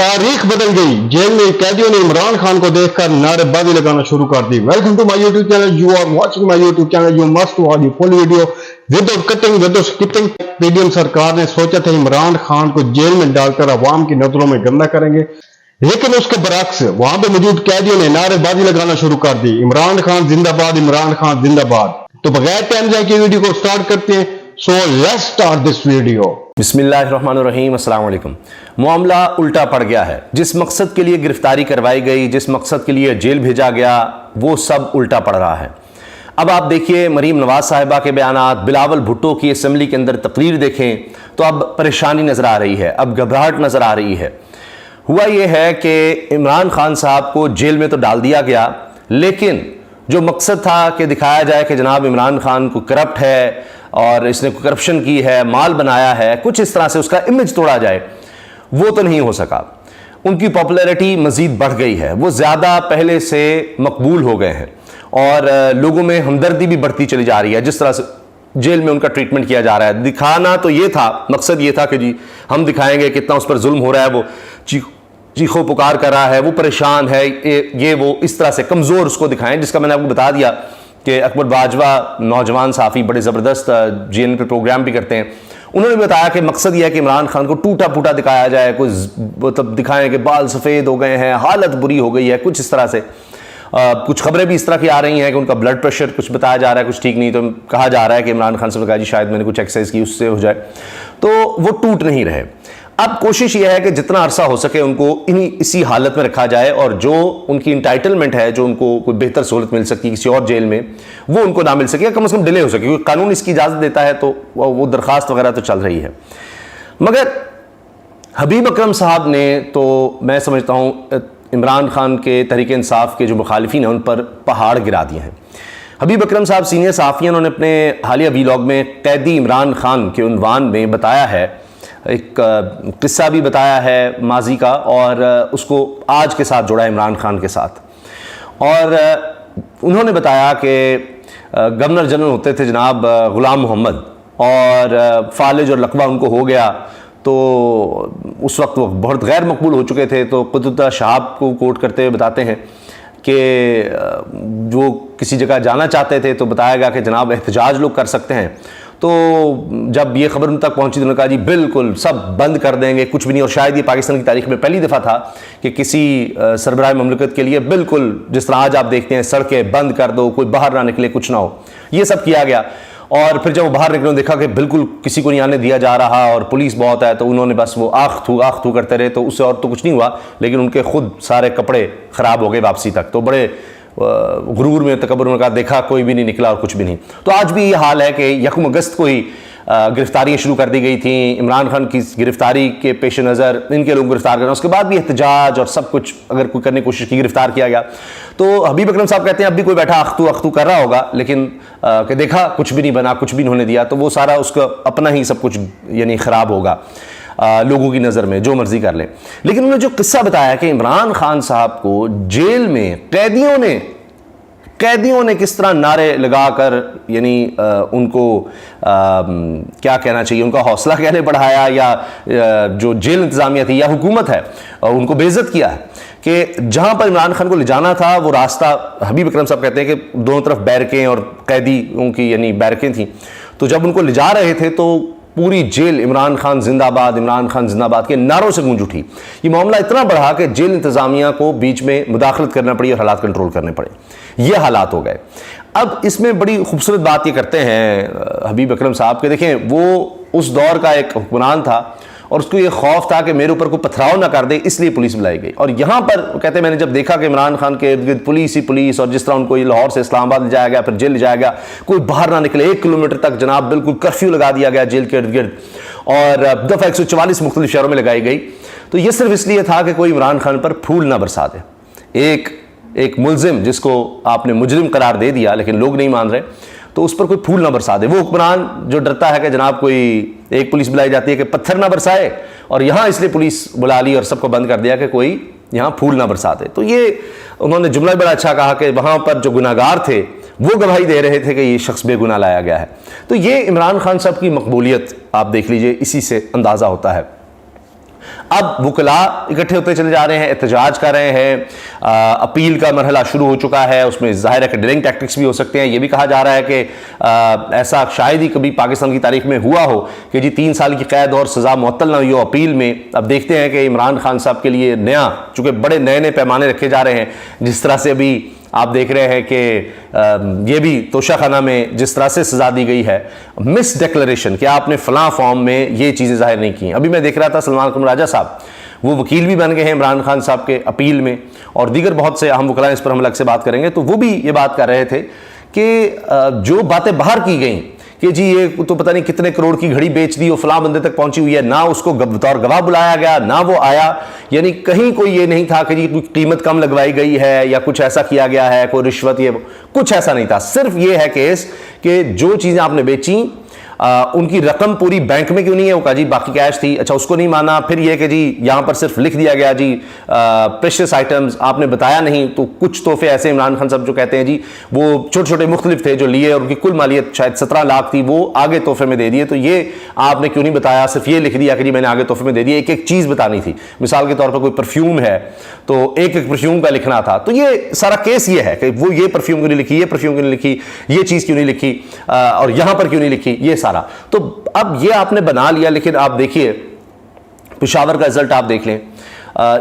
तारीख बदल गई। जेल में कैदियों ने इमरान खान को देखकर नारेबाजी लगाना शुरू कर दी। Welcome to my YouTube channel, you are watching my YouTube channel, you must watch the full video without cutting without skipping. PDM सरकार ने सोचा था इमरान खान को जेल में डालकर अवाम की नजरों में गंदा करेंगे, लेकिन उसके बरक्स वहां पे मौजूद कैदियों ने नारेबाजी लगाना शुरू कर दी। इमरान खान जिंदाबाद, इमरान खान जिंदाबाद। तो बगैर टाइम जाए की वीडियो को स्टार्ट करते हैं। So let's start this video. बिस्मिल्लाहिर्रहमानिर्रहीम, अस्सलाम वालेकुम। मामला उल्टा पड़ गया है। जिस मकसद के लिए गिरफ्तारी करवाई गई, जिस मकसद के लिए जेल भेजा गया, वो सब उल्टा पड़ रहा है। अब आप देखिए मरीम नवाज साहिबा के बयानात, बिलावल भुट्टो की असम्बली के अंदर तकरीर देखें तो अब परेशानी नज़र आ रही है, अब घबराहट नज़र आ रही है। हुआ ये है कि इमरान खान साहब को जेल में तो डाल दिया गया, लेकिन जो मकसद था कि दिखाया जाए कि जनाब इमरान खान को करप्ट है और इसने करप्शन की है, माल बनाया है, कुछ इस तरह से उसका इमेज तोड़ा जाए, वो तो नहीं हो सका। उनकी पॉपुलैरिटी मज़ीद बढ़ गई है, वो ज़्यादा पहले से मकबूल हो गए हैं और लोगों में हमदर्दी भी बढ़ती चली जा रही है। जिस तरह से जेल में उनका ट्रीटमेंट किया जा रहा है, दिखाना तो ये था, मकसद ये था कि जी हम दिखाएंगे कितना उस पर जुल्म हो रहा है, वो चीखो पुकार कर रहा है, वो परेशान है, ये वो इस तरह से कमज़ोर उसको दिखाएं। जिसका मैंने आपको बता दिया कि अकबर बाजवा नौजवान साफ़ी बड़े ज़बरदस्त जेएन पे प्रोग्राम भी करते हैं। उन्होंने बताया कि मकसद यह है कि इमरान खान को टूटा फूटा दिखाया जाए, कोई मतलब दिखाएं कि बाल सफ़ेद हो गए हैं, हालत बुरी हो गई है, कुछ इस तरह से। कुछ खबरें भी इस तरह की आ रही हैं कि उनका ब्लड प्रेशर कुछ बताया जा रहा है, कुछ ठीक नहीं, तो कहा जा रहा है कि इमरान खान से कहा जी शायद मैंने कुछ एक्सरसाइज की उससे हो जाए, तो वो टूट नहीं रहे। अब कोशिश ये है कि जितना अरसा हो सके उनको इसी हालत में रखा जाए और जो उनकी इंटाइटलमेंट है, जो उनको कोई बेहतर सहूलत मिल सकती है किसी और जेल में, वो उनको ना मिल सके, कम से कम डिले हो सके, क्योंकि कानून इसकी इजाज़त देता है, तो वो दरख्वास्त वगैरह तो चल रही है। मगर हबीब अकरम साहब ने तो मैं समझता हूँ इमरान खान के तहरीक इंसाफ के जो मुखालिफिन हैं उन पर पहाड़ गिरा दिए हैं। हबीब अकरम साहब सीनियर सहाफ़ी, उन्होंने अपने हालिया वीलॉग में कैदी इमरान खान के उन्वान में बताया है, एक किस्सा भी बताया है माजी का, और उसको आज के साथ जोड़ा है इमरान खान के साथ। और उन्होंने बताया कि गवर्नर जनरल होते थे जनाब ग़ुलाम मोहम्मद, और फालिज और लकवा उनको हो गया, तो उस वक्त वो बहुत गैर मकबूल हो चुके थे। तो कुतुबुद्दीन शहाब को कोट करते हुए बताते हैं कि जो किसी जगह जाना चाहते थे तो बताया गया कि जनाब एहतजाज लोग कर सकते हैं। तो जब ये खबर उन तक पहुंची तो उन्होंने कहा जी बिल्कुल सब बंद कर देंगे, कुछ भी नहीं। और शायद ये पाकिस्तान की तारीख में पहली दफ़ा था कि किसी सरबराह ममलकत के लिए बिल्कुल जिस तरह आज आप देखते हैं सड़कें बंद कर दो, कोई बाहर ना निकले, कुछ ना हो, ये सब किया गया। और फिर जब वो बाहर निकले देखा कि बिल्कुल किसी को नहीं आने दिया जा रहा और पुलिस बहुत है, तो उन्होंने बस वो आँख थू करते रहे, तो उससे और तो कुछ नहीं हुआ, लेकिन उनके खुद सारे कपड़े ख़राब हो गए वापसी तक। तो बड़े गुरूर में तकब्बुर में कहा देखा कोई भी नहीं निकला और कुछ भी नहीं। तो आज भी ये हाल है कि 1 अगस्त को ही गिरफ्तारियाँ शुरू कर दी गई थी। इमरान खान की गिरफ्तारी के पेश नज़र इनके लोग गिरफ्तार कर रहे हैं, उसके बाद भी एहतजाज और सब कुछ अगर कोई करने की कोशिश की, गिरफ्तार किया गया। तो हबीब अकरम साहब कहते हैं अब भी कोई बैठा अख्तू कर रहा होगा, लेकिन कि देखा कुछ भी नहीं बना, कुछ भी इन्होंने दिया, तो वो सारा उसका अपना ही सब कुछ यानी ख़राब होगा लोगों की नज़र में, जो मर्जी कर लें। लेकिन उन्होंने जो किस्सा बताया कि इमरान खान साहब को जेल में कैदियों ने किस तरह नारे लगाकर यानी उनको क्या कहना चाहिए, उनका हौसला कहने बढ़ाया, या जो जेल इंतज़ामिया थी या हुकूमत है उनको बेइज्जत किया है कि जहाँ पर इमरान खान को ले जाना था वो रास्ता, हबीब अकरम साहब कहते हैं कि दोनों तरफ बैरकें और कैदियों की यानी बैरकें थी, तो जब उनको ले जा रहे थे तो पूरी जेल इमरान खान जिंदाबाद, इमरान खान जिंदाबाद के नारों से गूंज उठी। ये मामला इतना बढ़ा कि जेल इंतज़ामिया को बीच में मुदाखलत करना पड़ी और हालात कंट्रोल करने पड़े। ये हालात हो गए। अब इसमें बड़ी खूबसूरत बात ये करते हैं हबीब अकरम साहब के, देखें वो उस दौर का एक हुक्मरान था और उसको ये खौफ था कि मेरे ऊपर कोई पथराव ना कर दे, इसलिए पुलिस बुलाई गई। और यहाँ पर कहते हैं मैंने जब देखा कि इमरान खान के इर्द गिर्द पुलिस ही पुलिस, और जिस तरह उनको ये लाहौर से इस्लामाबाद ले जाया गया, फिर जेल ले जाया गया, कोई बाहर ना निकले, 1 किलोमीटर तक जनाब बिल्कुल कर्फ्यू लगा दिया गया जेल के इर्द गिर्द, और दफ़ा 144 मुख्तलिफ शहरों में लगाई गई। तो ये सिर्फ इसलिए था कि कोई इमरान खान पर फूल ना बरसा दे। एक मुलजिम जिसको आपने मुजरिम करार दे दिया लेकिन लोग नहीं मान रहे, तो उस पर कोई फूल ना बरसा दे। वो हुक्मरान जो डरता है कि जनाब कोई एक पुलिस बुलाई जाती है कि पत्थर ना बरसाए, और यहाँ इसलिए पुलिस बुला ली और सबको बंद कर दिया कि कोई यहाँ फूल ना बरसा दे। तो ये उन्होंने जुमला बड़ा अच्छा कहा कि वहाँ पर जो गुनाहगार थे वो गवाही दे रहे थे कि ये शख्स बेगुनाह लाया गया है। तो ये इमरान खान साहब की मकबूलियत आप देख लीजिए, इसी से अंदाज़ा होता है। اب وکلا اکٹھے ہوتے چلے جا رہے ہیں, احتجاج کر رہے ہیں, اپیل کا مرحلہ شروع ہو چکا ہے, اس میں ظاہر ہے کہ ڈیلنگ ٹیکٹکس بھی ہو سکتے ہیں. یہ بھی کہا جا رہا ہے کہ ایسا شاید ہی کبھی پاکستان کی تاریخ میں ہوا ہو کہ جی 3 سال کی قید اور سزا معطل نہ ہوئی ہو اپیل میں. اب دیکھتے ہیں کہ عمران خان صاحب کے لیے نیا, چونکہ بڑے نئے پیمانے رکھے جا رہے ہیں, جس طرح سے ابھی آپ دیکھ رہے ہیں کہ یہ بھی توشہ خانہ میں جس طرح سے سزا دی گئی ہے, مس ڈیکلریشن کہ آپ نے فلاں فارم میں یہ چیزیں ظاہر نہیں کی. ابھی میں دیکھ رہا تھا سلمان قمر راجہ صاحب وہ وکیل بھی بن گئے ہیں عمران خان صاحب کے اپیل میں, اور دیگر بہت سے اہم وکلاء, اس پر ہم الگ سے بات کریں گے. تو وہ بھی یہ بات کر رہے تھے کہ جو باتیں باہر کی گئیں کہ جی یہ تو پتہ نہیں کتنے کروڑ کی گھڑی بیچ دی اور فلاں بندے تک پہنچی ہوئی ہے, نہ اس کو بطور گواہ بلایا گیا, نہ وہ آیا, یعنی کہیں کوئی یہ نہیں تھا کہ جی کوئی قیمت کم لگوائی گئی ہے یا کچھ ایسا کیا گیا ہے, کوئی رشوت, یہ کچھ ایسا نہیں تھا. صرف یہ ہے کیس کہ جو چیزیں آپ نے بیچیں ان کی رقم پوری بینک میں کیوں نہیں ہے, وہ کہا جی باقی کیش تھی. اچھا اس کو نہیں مانا. پھر یہ کہ جی یہاں پر صرف لکھ دیا گیا جی پریشیس آئٹمز آپ نے بتایا نہیں. تو کچھ تحفے ایسے عمران خان صاحب جو کہتے ہیں جی وہ چھوٹے چھوٹے مختلف تھے جو لیے, اور ان کی کل مالیت شاید 17 لاکھ تھی, وہ آگے تحفے میں دے دیے. تو یہ آپ نے کیوں نہیں بتایا, صرف یہ لکھ دیا کہ جی میں نے آگے تحفے میں دے دیے. ایک ایک چیز بتانی تھی. مثال کے طور پر کوئی پرفیوم ہے تو ایک ایک پرفیوم کا لکھنا تھا. تو یہ سارا کیس یہ ہے کہ وہ یہ پرفیوم کیوں نہیں لکھی, یہ پرفیوم کیوں نہیں لکھی, یہ چیز کیوں نہیں لکھی, اور یہاں پر کیوں نہیں لکھی, یہ سارا. تو اب یہ آپ نے بنا لیا, لیکن آپ دیکھیے پشاور کا رزلٹ آپ دیکھ لیں,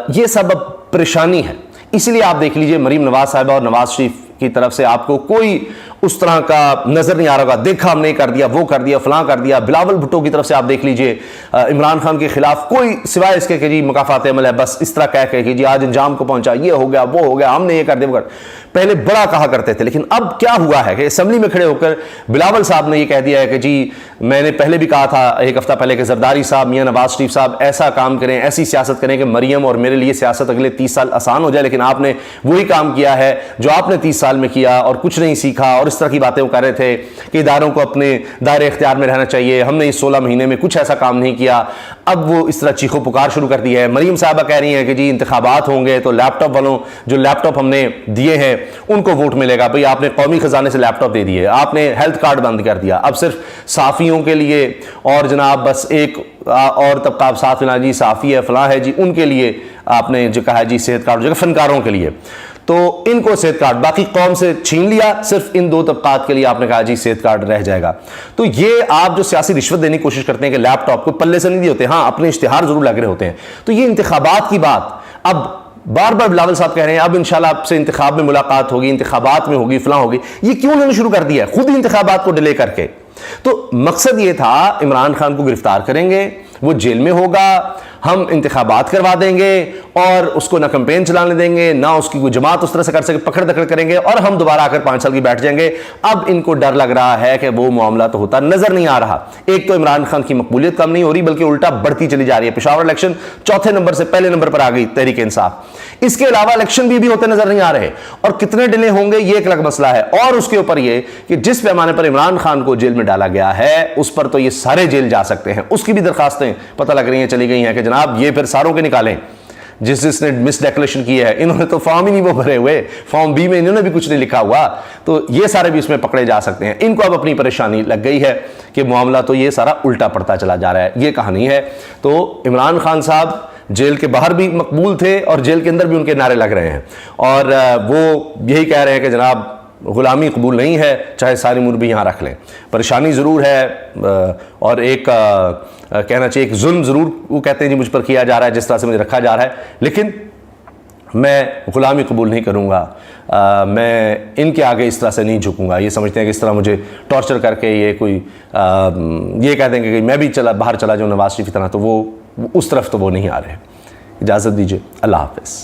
یہ سب اب پریشانی ہے. اسی لیے آپ دیکھ لیجئے مریم نواز صاحبہ اور نواز شریف کی طرف سے آپ کو کوئی اس طرح کا نظر نہیں آ رہا ہوگا, دیکھا ہم نے کر دیا, وہ کر دیا, فلاں کر دیا. بلاول بھٹو کی طرف سے آپ دیکھ لیجئے عمران خان کے خلاف کوئی سوائے اس کے کہ جی مکافات عمل ہے, بس اس طرح کہہ کے کہ جی آج انجام کو پہنچا, یہ ہو گیا, وہ ہو گیا, ہم نے یہ کر دیا, وہ کر. پہلے بڑا کہا کرتے تھے, لیکن اب کیا ہوا ہے کہ اسمبلی میں کھڑے ہو کر بلاول صاحب نے یہ کہہ دیا ہے کہ جی میں نے پہلے بھی کہا تھا ایک ہفتہ پہلے کہ زرداری صاحب, میاں نواز شریف صاحب ایسا کام کریں, ایسی سیاست کریں کہ مریم اور میرے لیے سیاست اگلے 30 سال آسان ہو جائے. لیکن آپ نے وہی کام کیا ہے جو آپ نے 30 سال میں کیا اور کچھ نہیں سیکھا, اور اس طرح کی باتیں وہ کر رہے تھے کہ اداروں کو اپنے دائرے اختیار میں رہنا چاہیے, ہم نے اس 16 مہینے میں کچھ ایسا کام نہیں کیا. اب وہ اس طرح چیخو پکار شروع کر دی ہے. مریم صاحبہ کہہ رہی ہیں کہ جی انتخابات ہوں گے تو لیپ ٹاپ والوں جو لیپ ٹاپ ہم نے دیے ہیں ان کو ووٹ ملے گا. بھئی آپ نے قومی خزانے سے لیپ ٹاپ دے دیے, آپ نے ہیلتھ کارڈ بند کر دیا, اب صرف صحافیوں کے لیے اور جناب بس ایک اور طبقہ آپ ساتھ ملا جی صحافی ہے فلاں ہے جی ان کے لیے آپ نے جو کہا جی صحت کارڈ, جو فنکاروں کے لیے تو ان کو صحت کارڈ, باقی قوم سے چھین لیا, صرف ان 2 طبقات کے لیے آپ نے کہا جی صحت کارڈ رہ جائے گا. تو یہ آپ جو سیاسی رشوت دینے کی کوشش کرتے ہیں کہ لیپ ٹاپ کو پلے سے نہیں دیے ہوتے, ہاں اپنے اشتہار ضرور لگ رہے ہوتے ہیں. تو یہ انتخابات کی بات اب بار بار بلاول صاحب کہہ رہے ہیں اب انشاءاللہ آپ سے انتخاب میں ملاقات ہوگی, انتخابات میں ہوگی, فلاں ہوگی. یہ کیوں انہوں نے شروع کر دیا ہے خود ہی انتخابات کو ڈیلے کر کے؟ تو مقصد یہ تھا عمران خان کو گرفتار کریں گے, وہ جیل میں ہوگا, ہم انتخابات کروا دیں گے اور اس کو نہ کمپین چلانے دیں گے, نہ اس کی کوئی جماعت اس طرح سے کر سکے, پکڑ دکڑ کریں گے, اور ہم دوبارہ آ کر 5 سال کی بیٹھ جائیں گے. اب ان کو ڈر لگ رہا ہے کہ وہ معاملہ تو ہوتا نظر نہیں آ رہا. ایک تو عمران خان کی مقبولیت کم نہیں ہو رہی بلکہ الٹا بڑھتی چلی جا رہی ہے. پشاور الیکشن 4تھے نمبر سے پہلے نمبر پر آ گئی تحریک انصاف. اس کے علاوہ الیکشن بھی ہوتے نظر نہیں آ رہے, اور کتنے ڈیلے ہوں گے یہ ایک الگ مسئلہ ہے. اور اس کے اوپر یہ کہ جس پیمانے پر عمران خان کو جیل میں ڈالا گیا ہے اس پر تو یہ سارے جیل جا سکتے ہیں. اس کی بھی درخواستیں پتہ لگ رہی ہیں چلی گئی ہیں کہ جناب یہ پھر ساروں کے نکالیں جس نے مس ڈیکلیریشن کی ہے. انہوں نے تو فارم ہی نہیں وہ بھرے ہوئے, فارم بی میں انہوں نے بھی کچھ نہیں لکھا ہوا, تو یہ سارے بھی اس میں پکڑے جا سکتے ہیں. ان کو اب اپنی پریشانی لگ گئی ہے کہ معاملہ تو یہ سارا الٹا پڑتا چلا جا رہا ہے. یہ کہانی ہے. تو عمران خان صاحب جیل کے باہر بھی مقبول تھے اور جیل کے اندر بھی ان کے نعرے لگ رہے ہیں, اور وہ یہی کہہ رہے ہیں کہ جناب غلامی قبول نہیں ہے, چاہے ساری عمر بھی یہاں رکھ لیں. پریشانی ضرور ہے, اور ایک کہنا چاہیے ایک ظلم ضرور وہ کہتے ہیں جی مجھ پر کیا جا رہا ہے جس طرح سے مجھے رکھا جا رہا ہے, لیکن میں غلامی قبول نہیں کروں گا. میں ان کے آگے اس طرح سے نہیں جھکوں گا. یہ سمجھتے ہیں کہ اس طرح مجھے ٹارچر کر کے یہ کوئی یہ کہتے ہیں کہ میں بھی باہر چلا جاؤں نواز شریف کی طرح, تو وہ اس طرف تو وہ نہیں آ رہے. اجازت دیجیے, اللہ حافظ.